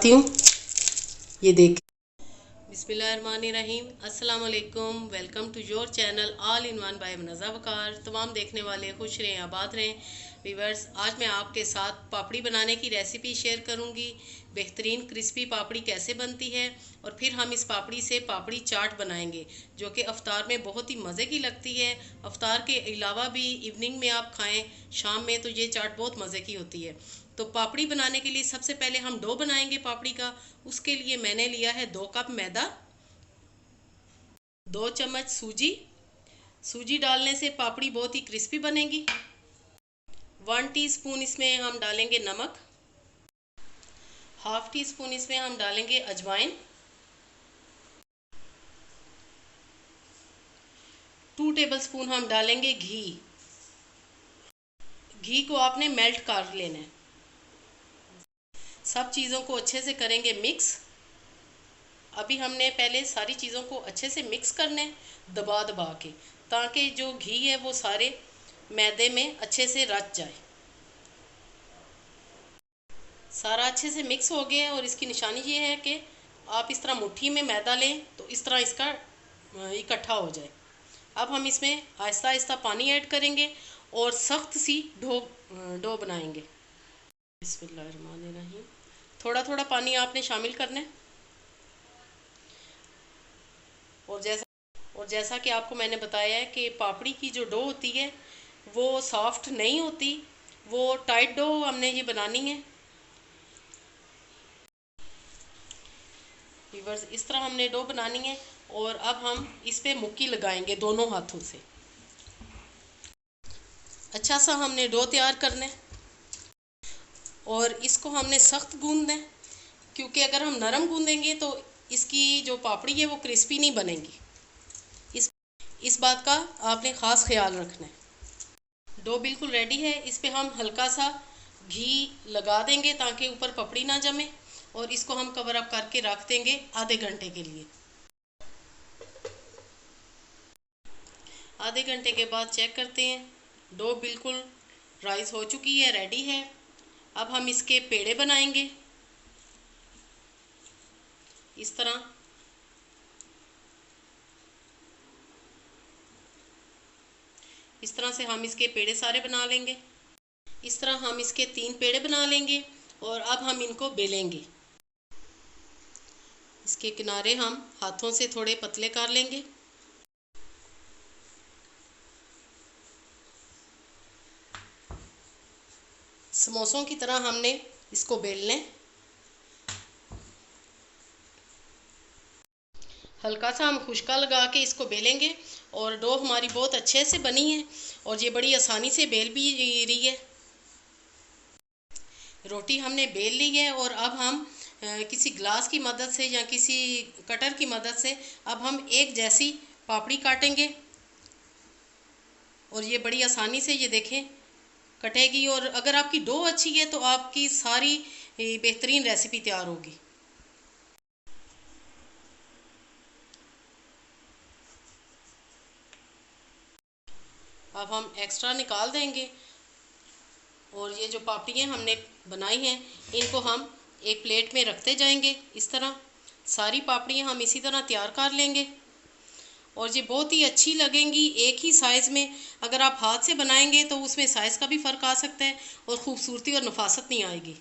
दिखाती हूँ। ये देख। बिस्मिल्लाहिर्रहमानिर्रहीम, अस्सलाम वालेकुम। Welcome to your channel all in one by Munazza Waqar. तमाम देखने वाले खुश रहें, आबाद रहें। व्यूअर्स, आज मैं आपके साथ पापड़ी बनाने की रेसिपी शेयर करूंगी। बेहतरीन क्रिस्पी पापड़ी कैसे बनती है, और फिर हम इस पापड़ी से पापड़ी चाट बनाएंगे जो कि अफ्तार में बहुत ही मज़े की लगती है। अफ्तार के अलावा भी इवनिंग में आप खाएं, शाम में, तो ये चाट बहुत मज़े की होती है। तो पापड़ी बनाने के लिए सबसे पहले हम डो बनाएंगे पापड़ी का। उसके लिए मैंने लिया है 2 कप मैदा, 2 चम्मच सूजी। सूजी डालने से पापड़ी बहुत ही क्रिस्पी बनेगी। 1 टीस्पून इसमें हम डालेंगे नमक, हाफ टी स्पून इसमें हम डालेंगे अजवाइन, 2 टेबलस्पून हम डालेंगे घी। घी को आपने मेल्ट कर लेना है। सब चीज़ों को अच्छे से करेंगे मिक्स। अभी हमने पहले सारी चीज़ों को अच्छे से मिक्स करना है, दबा दबा के, ताकि जो घी है वो सारे मैदे में अच्छे से रच जाए। सारा अच्छे से मिक्स हो गया है, और इसकी निशानी ये है कि आप इस तरह मुट्ठी में मैदा लें तो इस तरह इसका इकट्ठा हो जाए। अब हम इसमें आहिस्ता आहिस्ता पानी ऐड करेंगे और सख्त सी डो बनाएंगे। बिस्मिल्लाहिर्रहमानिर्रहीम। थोड़ा थोड़ा पानी आपने शामिल करना है। और जैसा कि आपको मैंने बताया है कि पापड़ी की जो डो होती है वो सॉफ्ट नहीं होती, वो टाइट डो हमने ये बनानी है। व्यूअर्स, इस तरह हमने डो बनानी है, और अब हम इस पे मुक्की लगाएंगे दोनों हाथों से। अच्छा सा हमने डो तैयार करना है, और इसको हमने सख्त गूंदना है, क्योंकि अगर हम नरम गूंदेंगे तो इसकी जो पापड़ी है वो क्रिस्पी नहीं बनेगी। इस इस बात का आपने ख़ास ख्याल रखना है। डो बिल्कुल रेडी है। इस पे हम हल्का सा घी लगा देंगे ताकि ऊपर पपड़ी ना जमे, और इसको हम कवर अप करके रख देंगे आधे घंटे के लिए। आधे घंटे के बाद चेक करते हैं। डो बिल्कुल राइस हो चुकी है, रेडी है। अब हम इसके पेड़े बनाएंगे इस तरह। इस तरह से हम इसके पेड़े सारे बना लेंगे। इस तरह हम इसके 3 पेड़े बना लेंगे, और अब हम इनको बेलेंगे। इसके किनारे हम हाथों से थोड़े पतले कर लेंगे। समोसों की तरह हमने इसको बेलना है। हल्का सा हम खुश्का लगा के इसको बेलेंगे, और डो हमारी बहुत अच्छे से बनी है, और ये बड़ी आसानी से बेल भी रही है। रोटी हमने बेल ली है, और अब हम किसी ग्लास की मदद से या किसी कटर की मदद से अब हम एक जैसी पापड़ी काटेंगे, और ये बड़ी आसानी से, ये देखें, कटेगी। और अगर आपकी डो अच्छी है तो आपकी सारी बेहतरीन रेसिपी तैयार होगी। अब हम एक्स्ट्रा निकाल देंगे, और ये जो पापड़ियाँ हमने बनाई हैं इनको हम एक प्लेट में रखते जाएंगे। इस तरह सारी पापड़ियाँ हम इसी तरह तैयार कर लेंगे, और ये बहुत ही अच्छी लगेंगी एक ही साइज़ में। अगर आप हाथ से बनाएंगे तो उसमें साइज़ का भी फ़र्क आ सकता है, और ख़ूबसूरती और नफासत नहीं आएगी।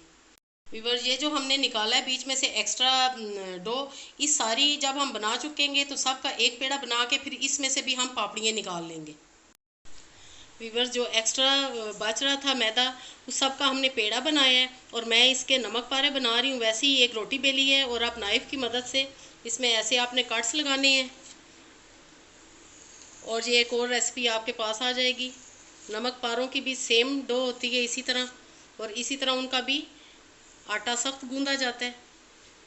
व्यूअर्स, ये जो हमने निकाला है बीच में से एक्स्ट्रा डो, इस सारी जब हम बना चुकेंगे तो सबका एक पेड़ा बना के फिर इसमें से भी हम पापड़ियाँ निकाल लेंगे। व्यूअर्स, जो एक्स्ट्रा बच रहा था मैदा, उस सब का हमने पेड़ा बनाया है, और मैं इसके नमक पारे बना रही हूँ। वैसे ही एक रोटी बेली है, और आप नाइफ़ की मदद से इसमें ऐसे आपने कट्स लगाने हैं, और ये एक और रेसिपी आपके पास आ जाएगी। नमक पारों की भी सेम डो होती है इसी तरह, और इसी तरह उनका भी आटा सख्त गूंदा जाता है।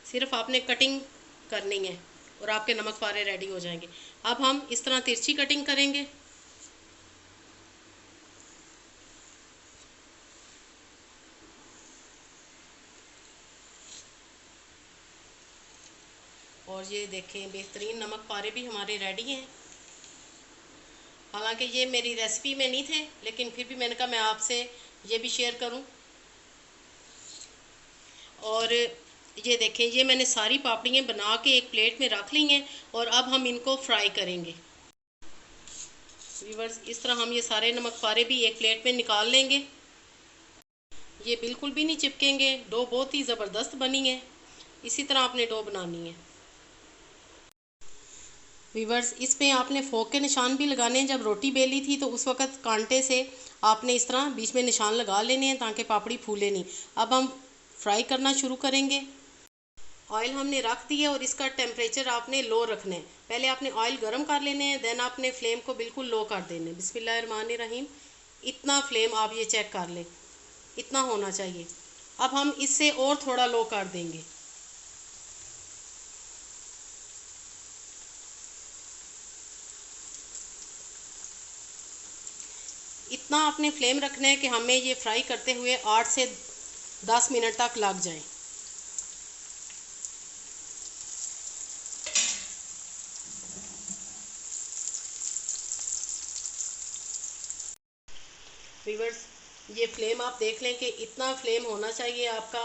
सिर्फ आपने कटिंग करनी है और आपके नमक पारे रेडी हो जाएंगे। अब हम इस तरह तिरछी कटिंग करेंगे। और ये देखें, बेहतरीन नमक पारे भी हमारे रेडी हैं। हालांकि ये मेरी रेसिपी में नहीं थे, लेकिन फिर भी मैंने कहा मैं आपसे ये भी शेयर करूं। और ये देखें, ये मैंने सारी पापड़ियाँ बना के एक प्लेट में रख ली हैं और अब हम इनको फ्राई करेंगे। व्यूअर्स, इस तरह हम ये सारे नमक पारे भी एक प्लेट में निकाल लेंगे। ये बिल्कुल भी नहीं चिपकेंगे, डो बहुत ही ज़बरदस्त बनी है। इसी तरह आपने डो बनानी है। व्यूअर्स, इसमें आपने फोक के निशान भी लगाने हैं। जब रोटी बेली थी तो उस वक़्त कांटे से आपने इस तरह बीच में निशान लगा लेने हैं ताकि पापड़ी फूले नहीं। अब हम फ्राई करना शुरू करेंगे। ऑयल हमने रख दिया और इसका टेम्परेचर आपने लो रखना है। पहले आपने ऑयल गर्म कर लेने हैं, देन आपने फ्लेम को बिल्कुल लो कर देना है। बिस्मिल्लाहिर्रहमानिर्रहीम। इतना फ्लेम आप ये चेक कर लें, इतना होना चाहिए। अब हम इससे और थोड़ा लो कर देंगे। इतना आपने फ्लेम रखना है कि हमें ये फ्राई करते हुए 8 से 10 मिनट तक लग जाए। व्यूअर्स, ये फ्लेम आप देख लें कि इतना फ्लेम होना चाहिए आपका,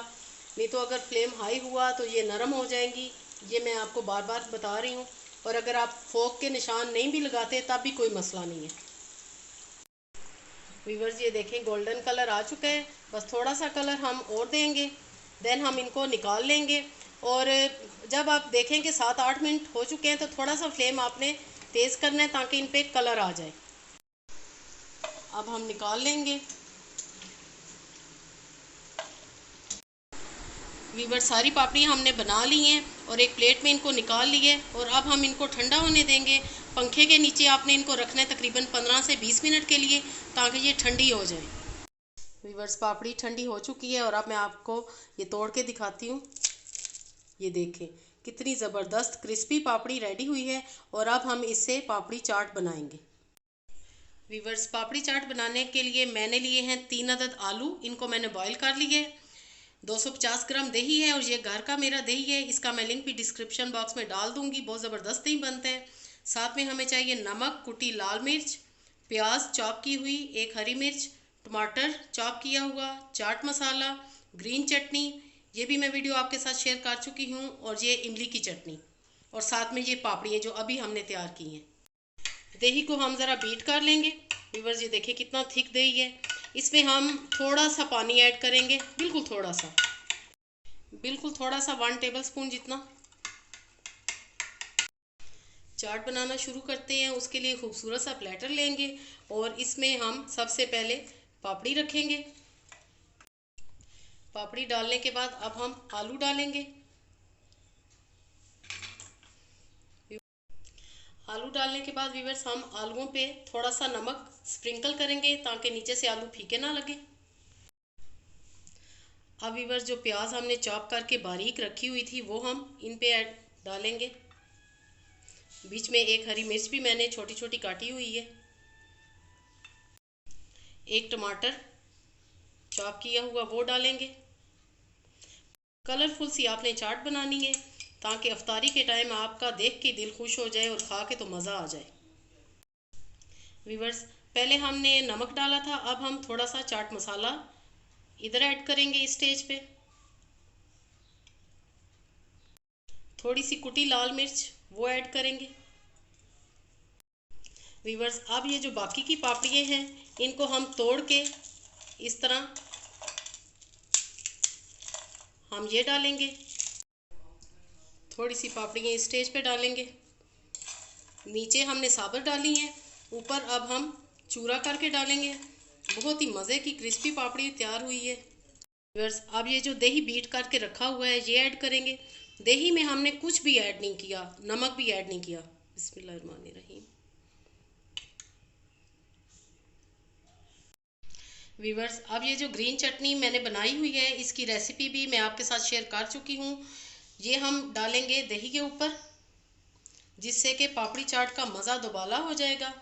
नहीं तो अगर फ्लेम हाई हुआ तो ये नरम हो जाएंगी। ये मैं आपको बार बार बता रही हूँ। और अगर आप फोक के निशान नहीं भी लगाते तब भी कोई मसला नहीं है। व्यूअर्स, ये देखें गोल्डन कलर आ चुका है। बस थोड़ा सा कलर हम और देंगे, देन हम इनको निकाल लेंगे। और जब आप देखें कि 7-8 मिनट हो चुके हैं तो थोड़ा सा फ्लेम आपने तेज़ करना है ताकि इन पे कलर आ जाए। अब हम निकाल लेंगे। वीवर, सारी पापड़ियाँ हमने बना ली हैं और एक प्लेट में इनको निकाल लिए और अब हम इनको ठंडा होने देंगे। पंखे के नीचे आपने इनको रखना है तकरीबन 15 से 20 मिनट के लिए ताकि ये ठंडी हो जाए। वीवर्स, पापड़ी ठंडी हो चुकी है और अब मैं आपको ये तोड़ के दिखाती हूँ। ये देखें कितनी ज़बरदस्त क्रिस्पी पापड़ी रेडी हुई है। और अब हम इससे पापड़ी चाट बनाएंगे। वीवर्स, पापड़ी चाट बनाने के लिए मैंने लिए हैं 3 अदद आलू। इनको मैंने बॉईल कर लिए। 250 ग्राम दही है और ये घर का मेरा दही है। इसका मैं लिंक भी डिस्क्रिप्शन बॉक्स में डाल दूंगी। बहुत ज़बरदस्त दही बनता है। साथ में हमें चाहिए नमक, कुटी लाल मिर्च, प्याज चॉप की हुई, एक हरी मिर्च, टमाटर चॉप किया हुआ, चाट मसाला, ग्रीन चटनी, ये भी मैं वीडियो आपके साथ शेयर कर चुकी हूँ, और ये इमली की चटनी, और साथ में ये पापड़ी जो अभी हमने तैयार की हैं। दही को हम ज़रा बीट कर लेंगे। व्यूअर्स, ये देखिए कितना थिक दही है। इसमें हम थोड़ा सा पानी ऐड करेंगे, बिल्कुल थोड़ा सा, 1 टेबल स्पून जितना। चाट बनाना शुरू करते हैं। उसके लिए खूबसूरत सा प्लेटर लेंगे और इसमें हम सबसे पहले पापड़ी रखेंगे। पापड़ी डालने के बाद अब हम आलू डालेंगे। आलू डालने के बाद व्यूअर्स, हम आलूओं पे थोड़ा सा नमक स्प्रिंकल करेंगे ताकि नीचे से आलू फीके ना लगे। अब व्यूअर्स, जो प्याज हमने चॉप करके बारीक रखी हुई थी वो हम इन पे डालेंगे। बीच में एक हरी मिर्च भी मैंने छोटी छोटी काटी हुई है। एक टमाटर चॉप किया हुआ वो डालेंगे। कलरफुल सी आपने चाट बनानी है ताकि अफ्तारी के टाइम आपका देख के दिल खुश हो जाए और खा के तो मज़ा आ जाए। व्यूअर्स, पहले हमने नमक डाला था, अब हम थोड़ा सा चाट मसाला इधर ऐड करेंगे इस स्टेज पे। थोड़ी सी कुटी लाल मिर्च वो ऐड करेंगे। व्यूअर्स, अब ये जो बाकी की पापड़ियाँ हैं इनको हम तोड़ के इस तरह हम ये डालेंगे। थोड़ी सी पापड़ियाँ इस स्टेज पे डालेंगे। नीचे हमने साबुत डाली हैं, ऊपर अब हम चूरा करके डालेंगे। बहुत ही मज़े की क्रिस्पी पापड़ी तैयार हुई है। व्यूअर्स, अब ये जो दही बीट करके रखा हुआ है ये ऐड करेंगे। दही में हमने कुछ भी ऐड नहीं किया, नमक भी ऐड नहीं किया। बिस्मिल्लाहिर्रहमानिर्रहीम। व्यूअर्स, अब ये जो ग्रीन चटनी मैंने बनाई हुई है इसकी रेसिपी भी मैं आपके साथ शेयर कर चुकी हूँ। ये हम डालेंगे दही के ऊपर, जिससे कि पापड़ी चाट का मज़ा दोबाला हो जाएगा।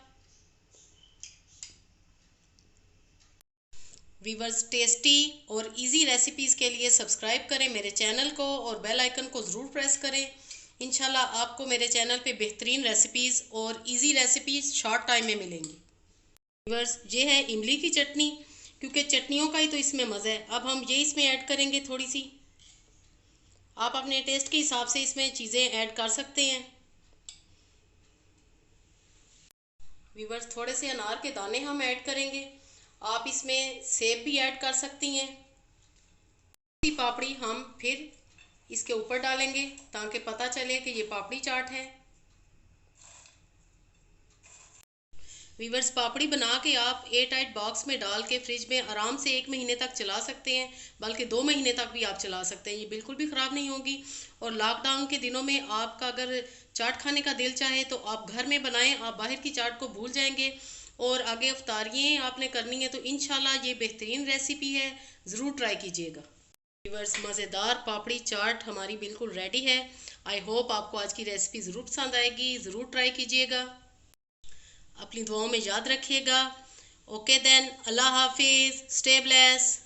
व्यूअर्स, टेस्टी और इजी रेसिपीज़ के लिए सब्सक्राइब करें मेरे चैनल को और बेल आइकन को ज़रूर प्रेस करें। इंशाल्लाह आपको मेरे चैनल पे बेहतरीन रेसिपीज़ और इजी रेसिपीज़ शॉर्ट टाइम में मिलेंगी। व्यूअर्स, ये है इमली की चटनी, क्योंकि चटनियों का ही तो इसमें मज़ा है। अब हम ये इसमें ऐड करेंगे थोड़ी सी। आप अपने टेस्ट के हिसाब से इसमें चीज़ें ऐड कर सकते हैं। व्यूअर्स, थोड़े से अनार के दाने हम ऐड करेंगे। आप इसमें सेब भी ऐड कर सकती हैं। पापड़ी हम फिर इसके ऊपर डालेंगे ताकि पता चले कि ये पापड़ी चाट है। वीवर्स, पापड़ी बना के आप एयर टाइट बॉक्स में डाल के फ्रिज में आराम से 1 महीने तक चला सकते हैं, बल्कि 2 महीने तक भी आप चला सकते हैं। ये बिल्कुल भी ख़राब नहीं होगी। और लॉकडाउन के दिनों में आपका अगर चाट खाने का दिल चाहे तो आप घर में बनाएं, आप बाहर की चाट को भूल जाएंगे। और आगे अफ्तारियाँ आपने करनी है तो इंशाल्लाह ये बेहतरीन रेसिपी है, ज़रूर ट्राई कीजिएगा। व्यूअर्स, मज़ेदार पापड़ी चाट हमारी बिल्कुल रेडी है। आई होप आपको आज की रेसिपी ज़रूर पसंद आएगी, ज़रूर ट्राई कीजिएगा। अपनी दुआओं में याद रखिएगा। ओके देन, अल्लाह हाफिज़, स्टे ब्लेस।